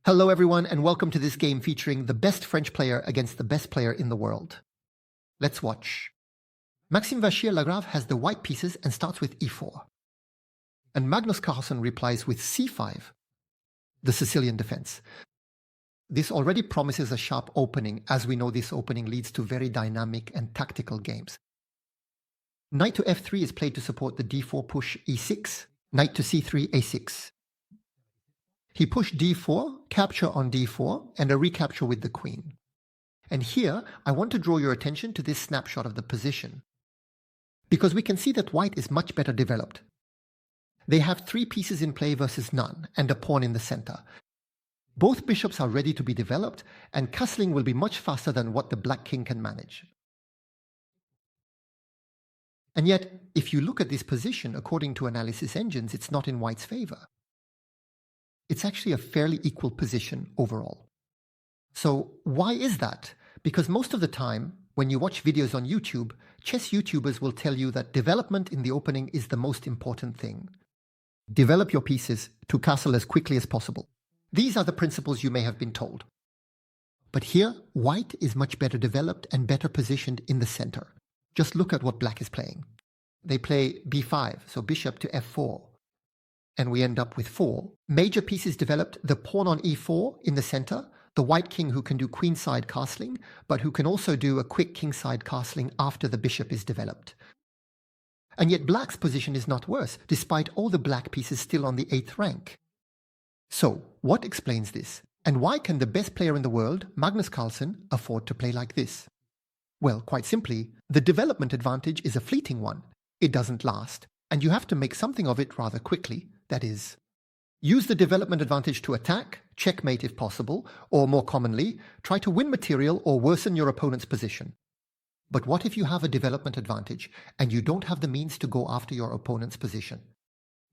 Hello everyone and welcome to this game featuring the best French player against the best player in the world. Let's watch. Maxime Vachier-Lagrave has the white pieces and starts with e4. And Magnus Carlsen replies with c5, the Sicilian defense. This already promises a sharp opening, as we know this opening leads to very dynamic and tactical games. Knight to f3 is played to support the d4 push e6, knight to c3 a6. He pushed d4, capture on d4, and a recapture with the queen. And here, I want to draw your attention to this snapshot of the position, because we can see that white is much better developed. They have 3 pieces in play versus none, and a pawn in the center. Both bishops are ready to be developed, and castling will be much faster than what the black king can manage. And yet, if you look at this position, according to analysis engines, it's not in white's favor. It's actually a fairly equal position overall. So why is that? Because most of the time, when you watch videos on YouTube, chess YouTubers will tell you that development in the opening is the most important thing. Develop your pieces to castle as quickly as possible. These are the principles you may have been told. But here, white is much better developed and better positioned in the center. Just look at what black is playing. They play b5, so bishop to f4. And we end up with 4. Major pieces developed, the pawn on e4 in the center, the white king who can do queenside castling, but who can also do a quick kingside castling after the bishop is developed. And yet black's position is not worse, despite all the black pieces still on the 8th rank. So, what explains this? And why can the best player in the world, Magnus Carlsen, afford to play like this? Well, quite simply, the development advantage is a fleeting one. It doesn't last, and you have to make something of it rather quickly. That is, use the development advantage to attack, checkmate if possible, or more commonly, try to win material or worsen your opponent's position. But what if you have a development advantage and you don't have the means to go after your opponent's position?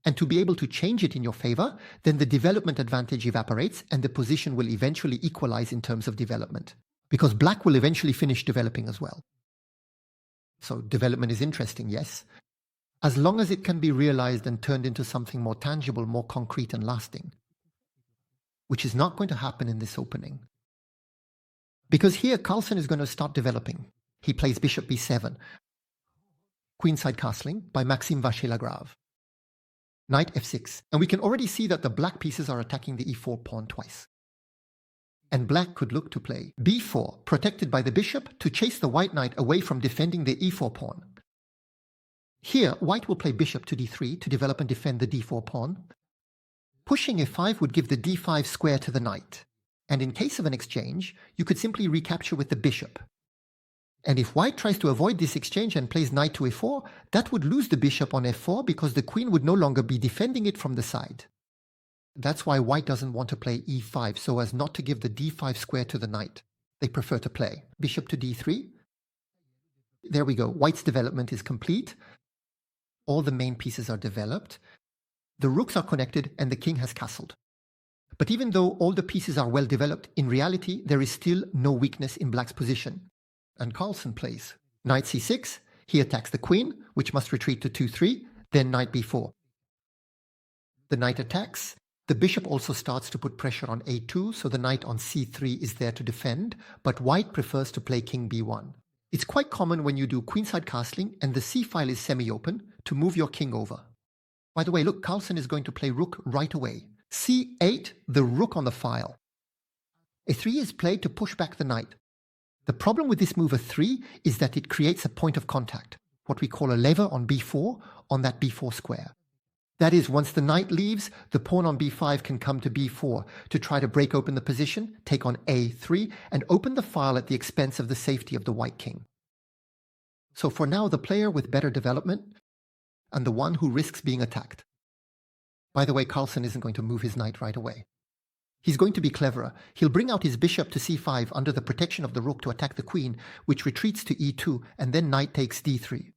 And to be able to change it in your favor, then the development advantage evaporates and the position will eventually equalize in terms of development, because black will eventually finish developing as well. So development is interesting, yes, as long as it can be realized and turned into something more tangible, more concrete and lasting, which is not going to happen in this opening. Because here Carlsen is going to start developing. He plays bishop b7, queenside castling by Maxime Vachier-Lagrave, knight f6, and we can already see that the black pieces are attacking the e4 pawn twice. And black could look to play b4, protected by the bishop, to chase the white knight away from defending the e4 pawn. Here, white will play bishop to d3 to develop and defend the d4 pawn. Pushing f5 would give the d5 square to the knight. And in case of an exchange, you could simply recapture with the bishop. And if white tries to avoid this exchange and plays knight to a4, that would lose the bishop on f4 because the queen would no longer be defending it from the side. That's why white doesn't want to play e5 so as not to give the d5 square to the knight. They prefer to play bishop to d3. There we go, white's development is complete. All the main pieces are developed, the rooks are connected, and the king has castled. But even though all the pieces are well developed, in reality there is still no weakness in black's position. And Carlsen plays knight c6, he attacks the queen, which must retreat to 2-3, then knight b4. The knight attacks, the bishop also starts to put pressure on a2, so the knight on c3 is there to defend, but white prefers to play king b1. It's quite common when you do queenside castling and the c-file is semi-open to move your king over. By the way, look, Carlsen is going to play rook right away. c8, the rook on the file. a3 is played to push back the knight. The problem with this move a3 is that it creates a point of contact, what we call a lever on b4, on that b4 square. That is, once the knight leaves, the pawn on b5 can come to b4 to try to break open the position, take on a3, and open the file at the expense of the safety of the white king. So for now, the player with better development, and the one who risks being attacked. By the way, Carlsen isn't going to move his knight right away. He's going to be cleverer. He'll bring out his bishop to c5 under the protection of the rook to attack the queen, which retreats to e2, and then knight takes d3.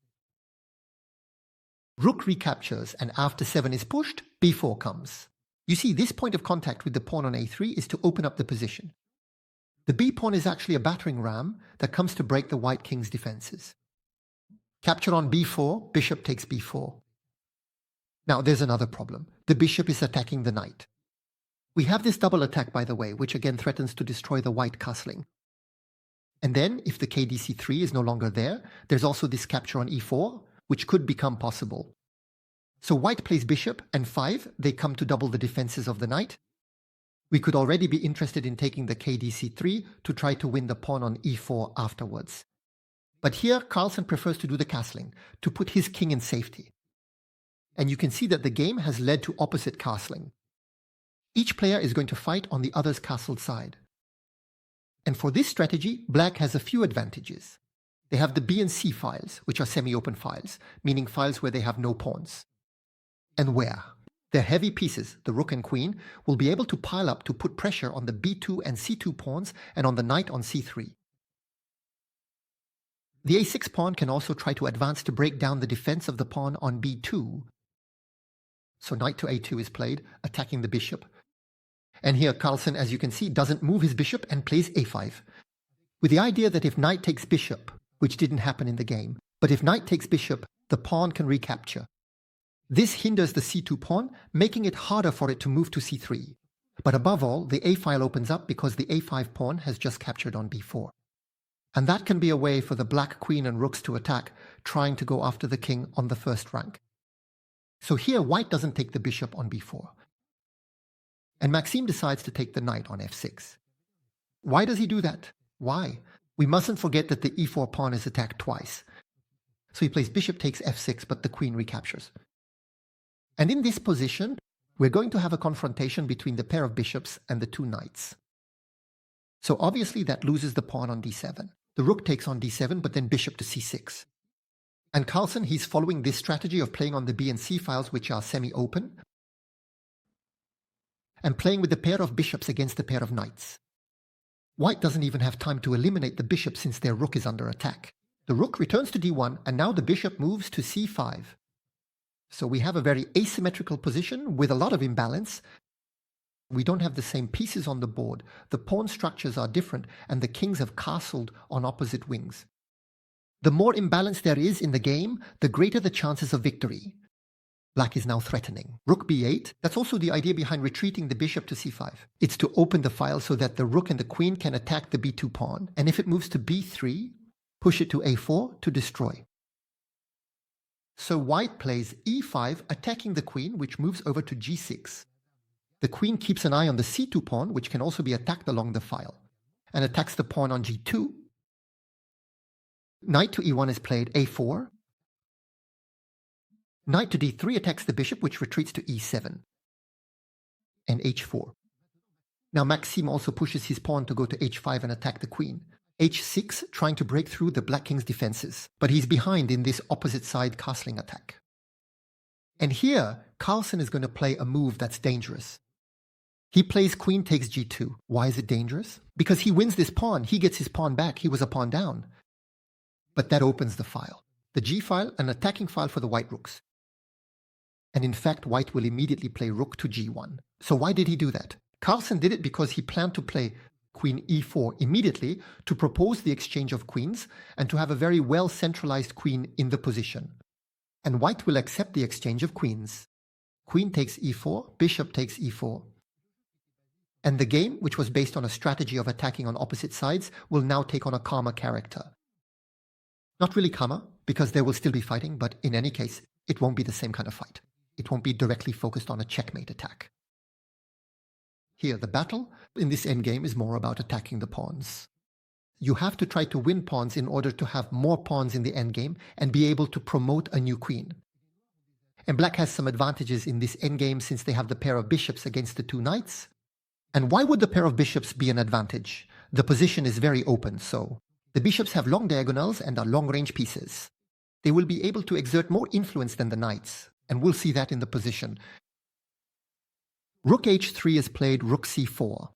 Rook recaptures, and after 7 is pushed, b4 comes. You see, this point of contact with the pawn on a3 is to open up the position. The b-pawn is actually a battering ram that comes to break the white king's defenses. Capture on b4, bishop takes b4. Now there's another problem. The bishop is attacking the knight. We have this double attack, by the way, which again threatens to destroy the white castling. And then, if the kdc3 is no longer there, there's also this capture on e4, which could become possible. So white plays bishop and 5, they come to double the defenses of the knight. We could already be interested in taking the kdc3 to try to win the pawn on e4 afterwards. But here, Carlsen prefers to do the castling, to put his king in safety. And you can see that the game has led to opposite castling. Each player is going to fight on the other's castled side. And for this strategy, black has a few advantages. They have the B and C files, which are semi-open files, meaning files where they have no pawns. And where their heavy pieces, the rook and queen, will be able to pile up to put pressure on the B2 and C2 pawns and on the knight on C3. The A6 pawn can also try to advance to break down the defense of the pawn on B2. So knight to A2 is played, attacking the bishop. And here Carlsen, as you can see, doesn't move his bishop and plays A5, with the idea that if knight takes bishop, which didn't happen in the game, but if knight takes bishop, the pawn can recapture. This hinders the C2 pawn, making it harder for it to move to C3. But above all, the A file opens up because the A5 pawn has just captured on B4. And that can be a way for the black queen and rooks to attack, trying to go after the king on the first rank. So here white doesn't take the bishop on B4. And Maxime decides to take the knight on F6. Why does he do that? Why? We mustn't forget that the E4 pawn is attacked twice. So he plays bishop takes F6, but the queen recaptures. And in this position, we're going to have a confrontation between the pair of bishops and the two knights. So obviously that loses the pawn on D7. The rook takes on D7, but then bishop to C6. And Carlsen, he's following this strategy of playing on the B and C files, which are semi-open, and playing with the pair of bishops against the pair of knights. White doesn't even have time to eliminate the bishop since their rook is under attack. The rook returns to D1, and now the bishop moves to C5. So we have a very asymmetrical position with a lot of imbalance. We don't have the same pieces on the board, the pawn structures are different, and the kings have castled on opposite wings. The more imbalance there is in the game, the greater the chances of victory. Black is now threatening. Rook b8, that's also the idea behind retreating the bishop to c5. It's to open the file so that the rook and the queen can attack the b2 pawn, and if it moves to b3, push it to a4 to destroy. So white plays e5, attacking the queen, which moves over to g6. The queen keeps an eye on the c2 pawn, which can also be attacked along the file, and attacks the pawn on g2. Knight to e1 is played, a4. Knight to d3 attacks the bishop, which retreats to e7, and h4. Now Maxime also pushes his pawn to go to h5 and attack the queen. h6, trying to break through the black king's defenses, but he's behind in this opposite side castling attack. And here, Carlsen is going to play a move that's dangerous. He plays queen takes g2. Why is it dangerous? Because he wins this pawn, he gets his pawn back, he was a pawn down. But that opens the file. The g file, an attacking file for the white rooks. And in fact, white will immediately play rook to g1. So why did he do that? Carlsen did it because he planned to play queen e4 immediately to propose the exchange of queens and to have a very well centralized queen in the position. And white will accept the exchange of queens. Queen takes e4, bishop takes e4. And the game, which was based on a strategy of attacking on opposite sides, will now take on a calmer character. Not really calmer, because they will still be fighting, but in any case, it won't be the same kind of fight. It won't be directly focused on a checkmate attack. Here, the battle in this endgame is more about attacking the pawns. You have to try to win pawns in order to have more pawns in the endgame and be able to promote a new queen. And black has some advantages in this endgame since they have the pair of bishops against the two knights. And why would the pair of bishops be an advantage? The position is very open, so the bishops have long diagonals and are long-range pieces. They will be able to exert more influence than the knights, and we'll see that in the position. Rook h3 is played rook c4.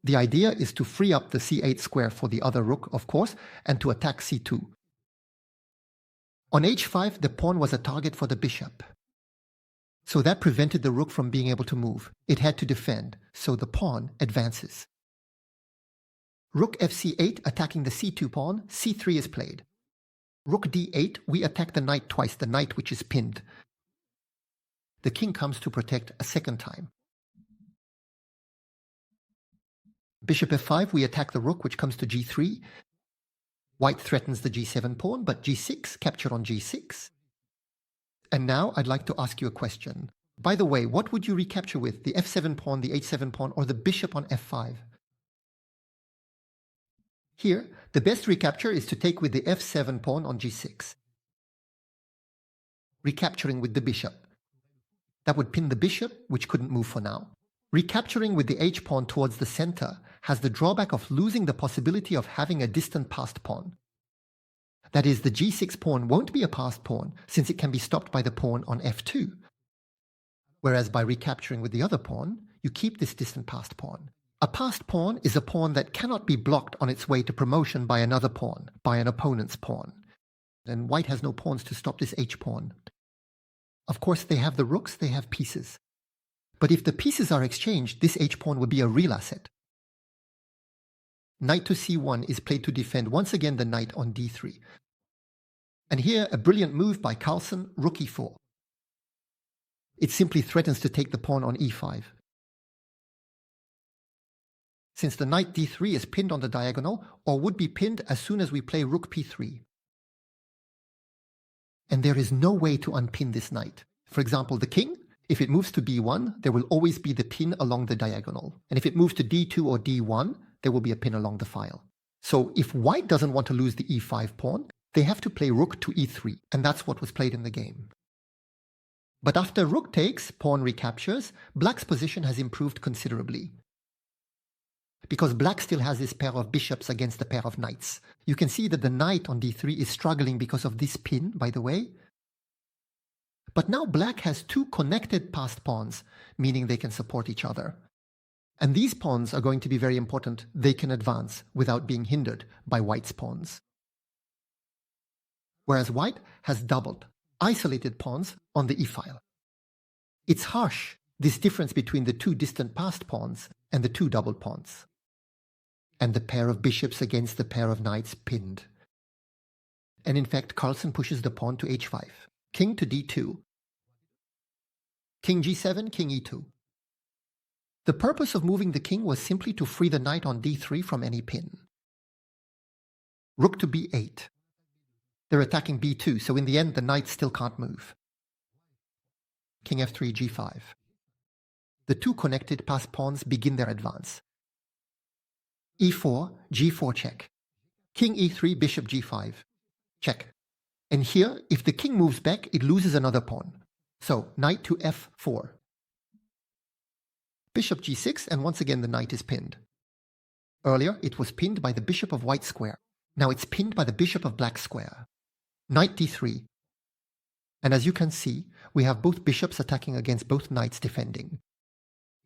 The idea is to free up the c8 square for the other rook, of course, and to attack c2. On h5, the pawn was a target for the bishop. So that prevented the rook from being able to move. It had to defend, so the pawn advances. Rook fc8 attacking the c2 pawn, c3 is played. Rook d8, we attack the knight twice, the knight which is pinned. The king comes to protect a second time. Bishop f5, we attack the rook, which comes to g3. White threatens the g7 pawn, but g6, capture on g6. And now I'd like to ask you a question. By the way, what would you recapture with? The f7 pawn, the h7 pawn, or the bishop on f5? Here, the best recapture is to take with the f7 pawn on g6. Recapturing with the bishop. That would pin the bishop, which couldn't move for now. Recapturing with the h-pawn towards the center has the drawback of losing the possibility of having a distant passed pawn. That is, the g6 pawn won't be a passed pawn since it can be stopped by the pawn on f2. Whereas by recapturing with the other pawn, you keep this distant passed pawn. A passed pawn is a pawn that cannot be blocked on its way to promotion by another pawn, by an opponent's pawn. And white has no pawns to stop this h-pawn. Of course, they have the rooks, they have pieces. But if the pieces are exchanged, this h-pawn would be a real asset. Knight to c1 is played to defend once again the knight on d3. And here, a brilliant move by Carlsen, rook e4. It simply threatens to take the pawn on e5. Since the knight d3 is pinned on the diagonal, or would be pinned as soon as we play rook p3. And there is no way to unpin this knight. For example, the king, if it moves to b1, there will always be the pin along the diagonal. And if it moves to d2 or d1, there will be a pin along the file. So if white doesn't want to lose the e5 pawn, they have to play rook to e3, and that's what was played in the game. But after rook takes, pawn recaptures, black's position has improved considerably. Because black still has this pair of bishops against the pair of knights. You can see that the knight on d3 is struggling because of this pin, by the way. But now black has two connected passed pawns, meaning they can support each other. And these pawns are going to be very important. They can advance without being hindered by white's pawns. Whereas white has doubled, isolated pawns on the e-file. It's harsh, this difference between the two distant passed pawns and the two doubled pawns. And the pair of bishops against the pair of knights pinned. And in fact, Carlsen pushes the pawn to h5. King to d2. King g7, king e2. The purpose of moving the king was simply to free the knight on d3 from any pin. Rook to b8. They're attacking b2, so in the end the knight still can't move. King f3, g5. The two connected passed pawns begin their advance. e4, g4 check. King e3, bishop g5. Check. And here, if the king moves back, it loses another pawn. So, knight to f4. Bishop g6, and once again the knight is pinned. Earlier, it was pinned by the bishop of white square. Now it's pinned by the bishop of black square. Knight d3. And as you can see, we have both bishops attacking against both knights defending.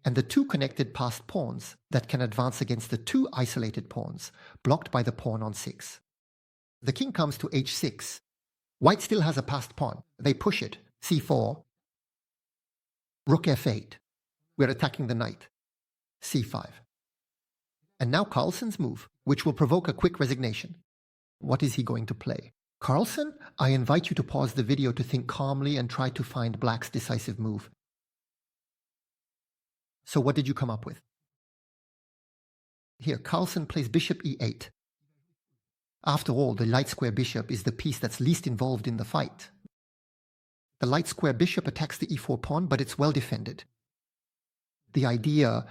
And the two connected passed pawns that can advance against the two isolated pawns, blocked by the pawn on 6. The king comes to h6. White still has a passed pawn. They push it. c4. Rook f8. We're attacking the knight. c5. And now Carlsen's move, which will provoke a quick resignation. What is he going to play? Carlsen, I invite you to pause the video to think calmly and try to find black's decisive move. So what did you come up with? Here, Carlsen plays bishop e8. After all, the light square bishop is the piece that's least involved in the fight. The light square bishop attacks the e4 pawn, but it's well defended. The idea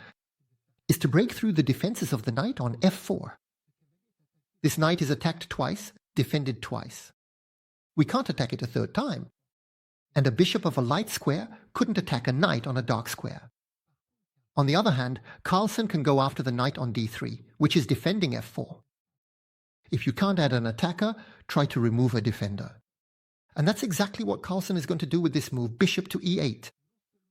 is to break through the defenses of the knight on f4. This knight is attacked twice, defended twice. We can't attack it a third time. And a bishop of a light square couldn't attack a knight on a dark square. On the other hand, Carlsen can go after the knight on d3, which is defending f4. If you can't add an attacker, try to remove a defender. And that's exactly what Carlsen is going to do with this move, bishop to e8.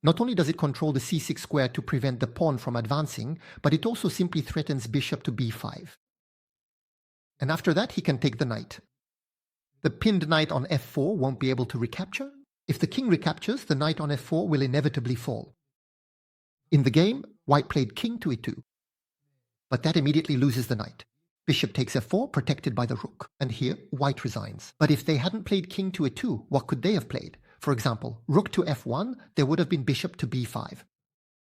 Not only does it control the c6 square to prevent the pawn from advancing, but it also simply threatens bishop to b5. And after that, he can take the knight. The pinned knight on f4 won't be able to recapture. If the king recaptures, the knight on f4 will inevitably fall. In the game, white played king to e2. But that immediately loses the knight. Bishop takes f4, protected by the rook. And here, white resigns. But if they hadn't played king to e2, what could they have played? For example, rook to f1, there would have been bishop to b5.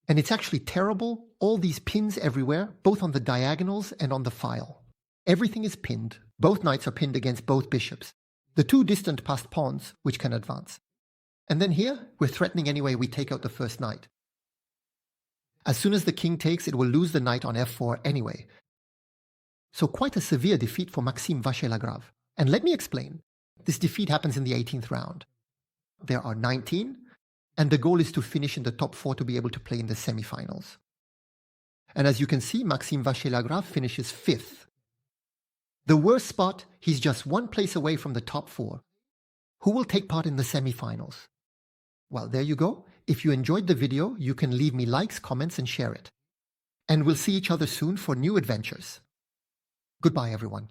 And it's actually terrible. All these pins everywhere, both on the diagonals and on the file. Everything is pinned. Both knights are pinned against both bishops. The two distant passed pawns, which can advance. And then here, we're threatening anyway we take out the first knight. As soon as the king takes, it will lose the knight on f4 anyway. So quite a severe defeat for Maxime Vachier-Lagrave. And let me explain. This defeat happens in the 18th round. There are 19, and the goal is to finish in the top 4 to be able to play in the semifinals. And as you can see, Maxime Vachier-Lagrave finishes 5th. The worst spot, he's just one place away from the top 4. Who will take part in the semifinals? Well, there you go. If you enjoyed the video, you can leave me likes, comments, and share it. And we'll see each other soon for new adventures. Goodbye, everyone.